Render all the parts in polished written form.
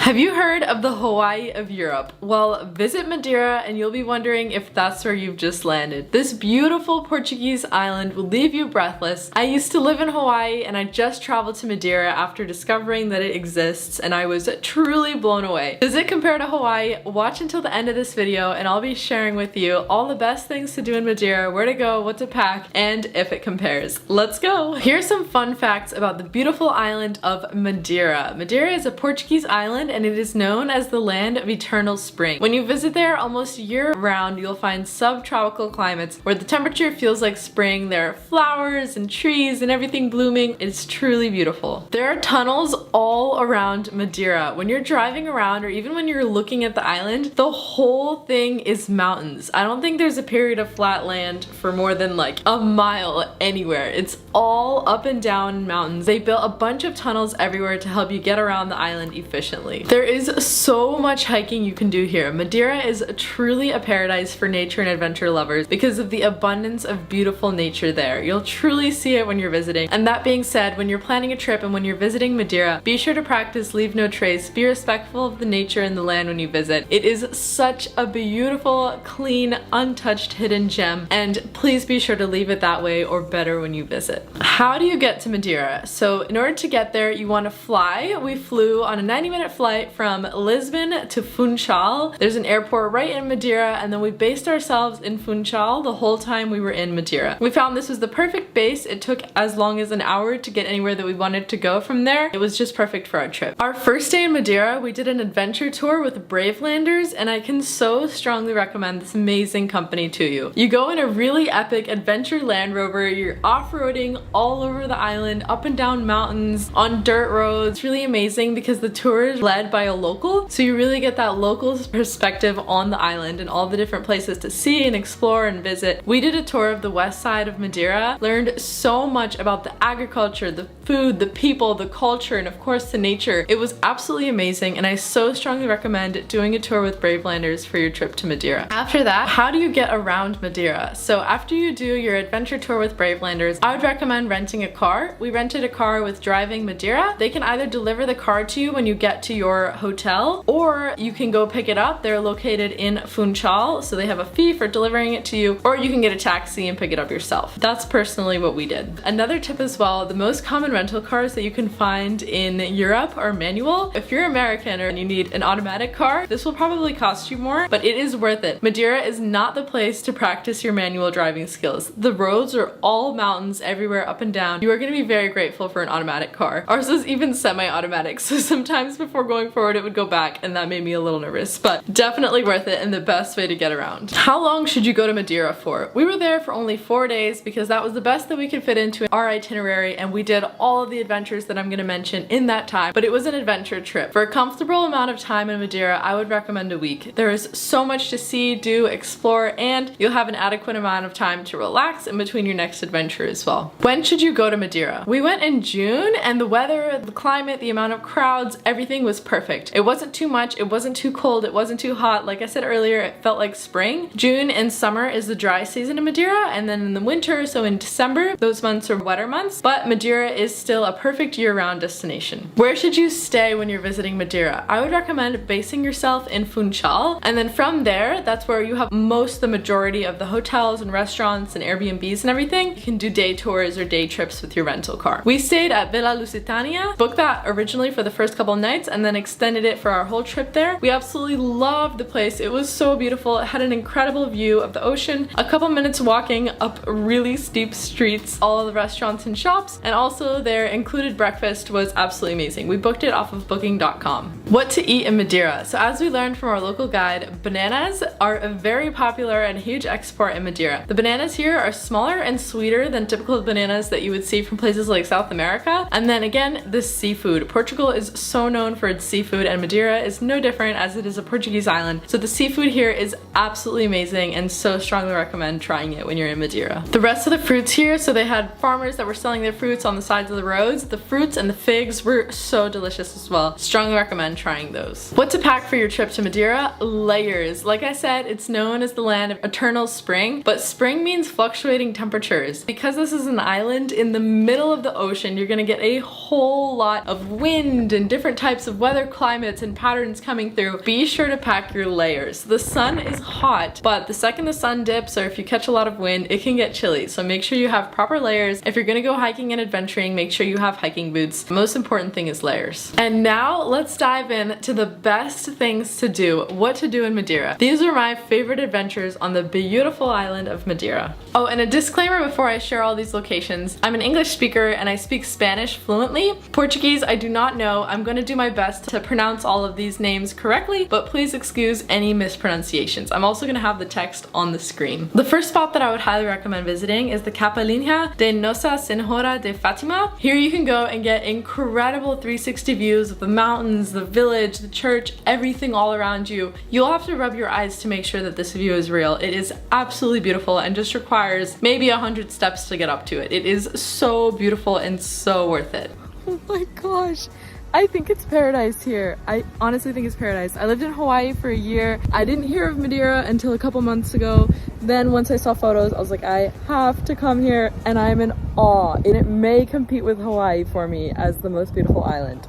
Have you heard of the Hawaii of Europe? Well, visit Madeira and you'll be wondering if that's where you've just landed. This beautiful Portuguese island will leave you breathless. I used to live in Hawaii and I just traveled to Madeira after discovering that it exists, and I was truly blown away. Does it compare to Hawaii? Watch until the end of this video and I'll be sharing with you all the best things to do in Madeira, where to go, what to pack, and if it compares. Let's go! Here's some fun facts about the beautiful island of Madeira. Madeira is a Portuguese island and it is known as the land of eternal spring. When you visit there almost year-round, you'll find subtropical climates where the temperature feels like spring. There are flowers and trees and everything blooming. It's truly beautiful. There are tunnels all around Madeira. When you're driving around or even when you're looking at the island, the whole thing is mountains. I don't think there's a period of flat land for more than like a mile anywhere. It's all up and down mountains. They built a bunch of tunnels everywhere to help you get around the island efficiently. There is so much hiking you can do here. Madeira is truly a paradise for nature and adventure lovers because of the abundance of beautiful nature there. You'll truly see it when you're visiting. And that being said, when you're planning a trip and when you're visiting Madeira, be sure to practice leave no trace. Be respectful of the nature and the land when you visit. It is such a beautiful, clean, untouched hidden gem, and please be sure to leave it that way or better when you visit. How do you get to Madeira? So in order to get there, you want to fly. We flew on a 90-minute flight from Lisbon to Funchal. There's an airport right in Madeira, and then we based ourselves in Funchal the whole time we were in Madeira. We found this was the perfect base. It took as long as an hour to get anywhere that we wanted to go from there. It was just perfect for our trip. Our first day in Madeira, we did an adventure tour with Bravelanders, and I can so strongly recommend this amazing company to you. You go in a really epic adventure Land Rover. You're off-roading all over the island, up and down mountains, on dirt roads. It's really amazing because the tour is led by a local, so you really get that local perspective on the island and all the different places to see and explore and visit. We did a tour of the west side of Madeira, learned so much about the agriculture, the food, the people, the culture, and of course the nature. It was absolutely amazing, and I so strongly recommend doing a tour with Bravelanders for your trip to Madeira. After that, how do you get around Madeira? So after you do your adventure tour with Bravelanders, I would recommend renting a car. We rented a car with Driving Madeira. They can either deliver the car to you when you get to your hotel, or you can go pick it up. They're located in Funchal, so they have a fee for delivering it to you, or you can get a taxi and pick it up yourself. That's personally what we did. Another tip as well, the most common rental cars that you can find in Europe are manual. If you're American and you need an automatic car, this will probably cost you more, but it is worth it. Madeira is not the place to practice your manual driving skills. The roads are all mountains everywhere, up and down. You are going to be very grateful for an automatic car. Ours is even semi-automatic, so sometimes before going forward it would go back, and that made me a little nervous, but definitely worth it and the best way to get around. How long should you go to Madeira for? We were there for only 4 days because that was the best that we could fit into our itinerary, and we did all of the adventures that I'm going to mention in that time, but it was an adventure trip. For a comfortable amount of time in Madeira, I would recommend a week. There is so much to see, do, explore, and you'll have an adequate amount of time to relax in between your next adventure as well. When should you go to Madeira? We went in June, and the weather, the climate, the amount of crowds, everything was perfect. It wasn't too much, it wasn't too cold, it wasn't too hot. Like I said earlier, it felt like spring. June and summer is the dry season in Madeira, and then in the winter, so in December, those months are wetter months, but Madeira is still a perfect year-round destination. Where should you stay when you're visiting Madeira? I would recommend basing yourself in Funchal, and then from there, that's where you have the majority of the hotels and restaurants and Airbnbs and everything. You can do day tours or day trips with your rental car. We stayed at Villa Lusitania, booked that originally for the first couple nights and then extended it for our whole trip there. We absolutely loved the place. It was so beautiful. It had an incredible view of the ocean, a couple minutes walking up really steep streets, all of the restaurants and shops, and also their included breakfast was absolutely amazing. We booked it off of booking.com. What to eat in Madeira? So as we learned from our local guide, bananas are a very popular and huge export in Madeira. The bananas here are smaller and sweeter than typical bananas that you would see from places like South America. And then again, the seafood. Portugal is so known for its seafood, and Madeira is no different as it is a Portuguese island. So the seafood here is absolutely amazing, and so strongly recommend trying it when you're in Madeira. The rest of the fruits here, so they had farmers that were selling their fruits on the sides of the roads. The fruits and the figs were so delicious as well. Strongly recommend trying those. What to pack for your trip to Madeira? Layers. Like I said, it's known as the land of eternal spring, but spring means fluctuating temperatures. Because this is an island in the middle of the ocean, you're gonna get a whole lot of wind and different types of weather weather climates and patterns coming through, be sure to pack your layers. The sun is hot, but the second the sun dips or if you catch a lot of wind, it can get chilly. So make sure you have proper layers. If you're gonna go hiking and adventuring, make sure you have hiking boots. The most important thing is layers. And now let's dive in to the best things to do, what to do in Madeira. These are my favorite adventures on the beautiful island of Madeira. Oh, and a disclaimer before I share all these locations. I'm an English speaker and I speak Spanish fluently. Portuguese, I do not know. I'm gonna do my best to pronounce all of these names correctly, but please excuse any mispronunciations. I'm also gonna have the text on the screen. The first spot that I would highly recommend visiting is the Capelinha de Nossa Senhora de Fatima. Here you can go and get incredible 360 views of the mountains, the village, the church, everything all around you. You'll have to rub your eyes to make sure that this view is real. It is absolutely beautiful and just requires maybe 100 steps to get up to it. It is so beautiful and so worth it. Oh my gosh. I think it's paradise here. I honestly think it's paradise. I lived in Hawaii for a year. I didn't hear of Madeira until a couple months ago. Then once I saw photos, I was like, I have to come here, and I'm in awe. And it may compete with Hawaii for me as the most beautiful island.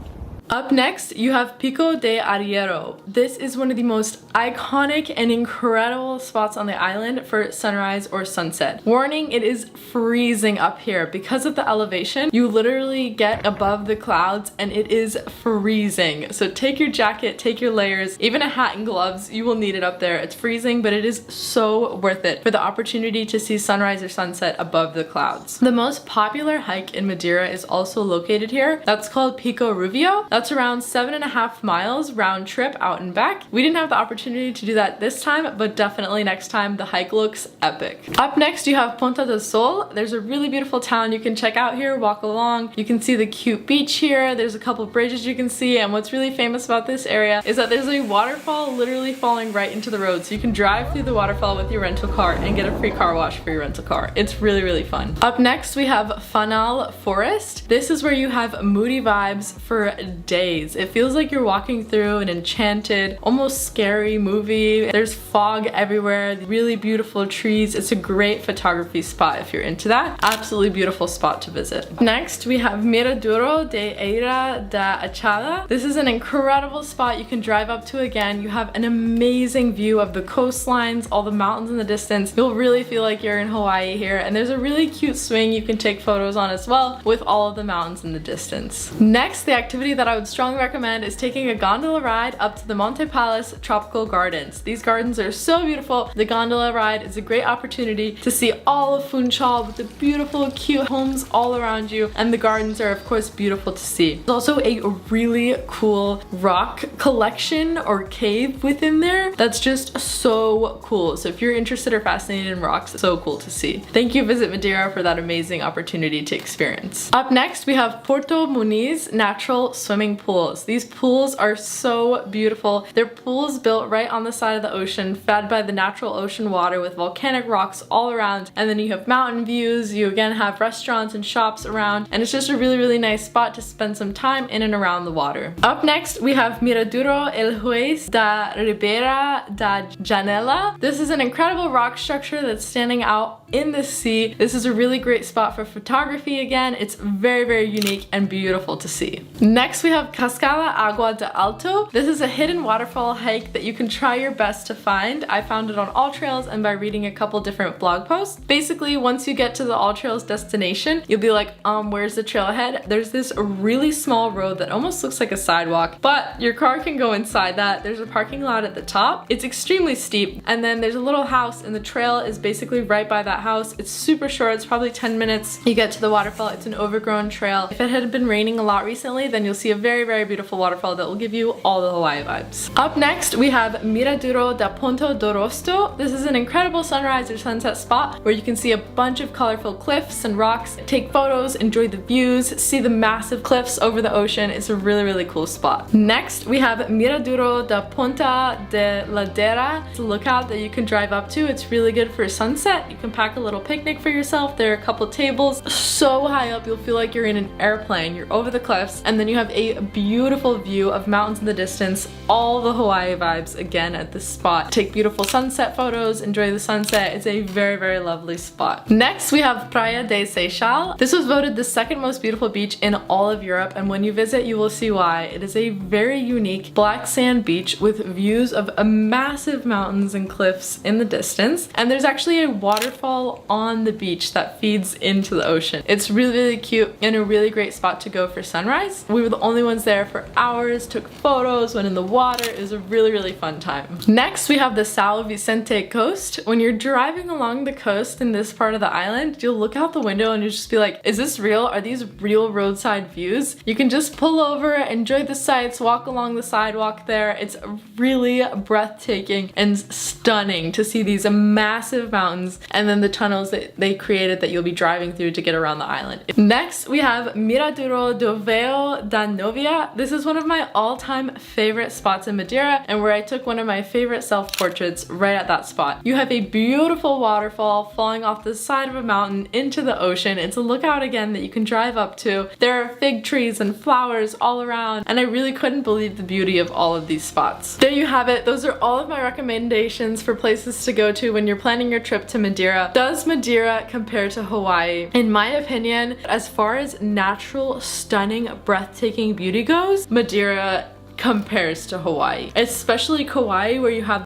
Up next, you have Pico de Arriero. This is one of the most iconic and incredible spots on the island for sunrise or sunset. Warning, it is freezing up here. Because of the elevation, you literally get above the clouds and it is freezing. So take your jacket, take your layers, even a hat and gloves, you will need it up there. It's freezing, but it is so worth it for the opportunity to see sunrise or sunset above the clouds. The most popular hike in Madeira is also located here. That's called Pico Rubio. That's around 7.5 miles round trip out and back. We didn't have the opportunity to do that this time, but definitely next time. The hike looks epic. Up next, you have Ponta do Sol. There's a really beautiful town you can check out here, walk along. You can see the cute beach here. There's a couple bridges you can see, and what's really famous about this area is that there's a waterfall literally falling right into the road. So you can drive through the waterfall with your rental car and get a free car wash for your rental car. It's really, really fun. Up next, we have Fanal Forest. This is where you have moody vibes for days. It feels like you're walking through an enchanted, almost scary movie. There's fog everywhere, really beautiful trees. It's a great photography spot if you're into that. Absolutely beautiful spot to visit. Next, we have Miraduro de Eira da Achada. This is an incredible spot you can drive up to again. You have an amazing view of the coastlines, all the mountains in the distance. You'll really feel like you're in Hawaii here, and there's a really cute swing you can take photos on as well with all of the mountains in the distance. Next, the activity that I would strongly recommend is taking a gondola ride up to the Monte Palace Tropical Gardens. These gardens are so beautiful. The gondola ride is a great opportunity to see all of Funchal with the beautiful, cute homes all around you, and the gardens are of course beautiful to see. There's also a really cool rock collection or cave within there that's just so cool. So if you're interested or fascinated in rocks, it's so cool to see. Thank you, Visit Madeira, for that amazing opportunity to experience. Up next, we have Porto Muniz Natural Swimming Pools. These pools are so beautiful. They're pools built right on the side of the ocean, fed by the natural ocean water with volcanic rocks all around, and then you have mountain views. You again have restaurants and shops around, and it's just a really, really nice spot to spend some time in and around the water. Up next, we have Miraduro El Juez da Ribeira da Janela. This is an incredible rock structure that's standing out in the sea. This is a really great spot for photography again. It's very, very unique and beautiful to see. Next, we have Cascada Agua de Alto. This is a hidden waterfall hike that you can try your best to find. I found it on All Trails and by reading a couple different blog posts. Basically, once you get to the All Trails destination, you'll be like, where's the trailhead? There's this really small road that almost looks like a sidewalk, but your car can go inside that. There's a parking lot at the top. It's extremely steep, and then there's a little house, and the trail is basically right by that house. It's super short. It's probably 10 minutes. You get to the waterfall. It's an overgrown trail. If it had been raining a lot recently, then you'll see a very, very beautiful waterfall that will give you all the Hawaii vibes. Up next, we have Miraduro da Ponta do Rosto. This is an incredible sunrise or sunset spot where you can see a bunch of colorful cliffs and rocks, take photos, enjoy the views, see the massive cliffs over the ocean. It's a really, really cool spot. Next, we have Miraduro da Ponta de Ladeira. It's a lookout that you can drive up to. It's really good for sunset. You can pack a little picnic for yourself. There are a couple tables so high up you'll feel like you're in an airplane. You're over the cliffs, and then you have a a beautiful view of mountains in the distance, all the Hawaii vibes again at this spot. Take beautiful sunset photos, enjoy the sunset. It's a very, very lovely spot. Next, we have Praia de Seixal. This was voted the second most beautiful beach in all of Europe, and when you visit, you will see why. It is a very unique black sand beach with views of massive mountains and cliffs in the distance, and there's actually a waterfall on the beach that feeds into the ocean. It's really, really cute and a really great spot to go for sunrise. We were the only ones there for hours, took photos, went in the water. It was a really, really fun time. Next, we have the São Vicente coast. When you're driving along the coast in this part of the island, you'll look out the window and you'll just be like, is this real? Are these real roadside views? You can just pull over, enjoy the sights, walk along the sidewalk there. It's really breathtaking and stunning to see these massive mountains and then the tunnels that they created that you'll be driving through to get around the island. Next, we have Miradouro do Véu da Novia. This is one of my all-time favorite spots in Madeira and where I took one of my favorite self-portraits right at that spot. You have a beautiful waterfall falling off the side of a mountain into the ocean. It's a lookout again that you can drive up to. There are fig trees and flowers all around, and I really couldn't believe the beauty of all of these spots. There you have it. Those are all of my recommendations for places to go to when you're planning your trip to Madeira. Does Madeira compare to Hawaii? In my opinion, as far as natural, stunning, breathtaking beauty goes, Madeira compares to Hawaii. Especially Kauai, where you have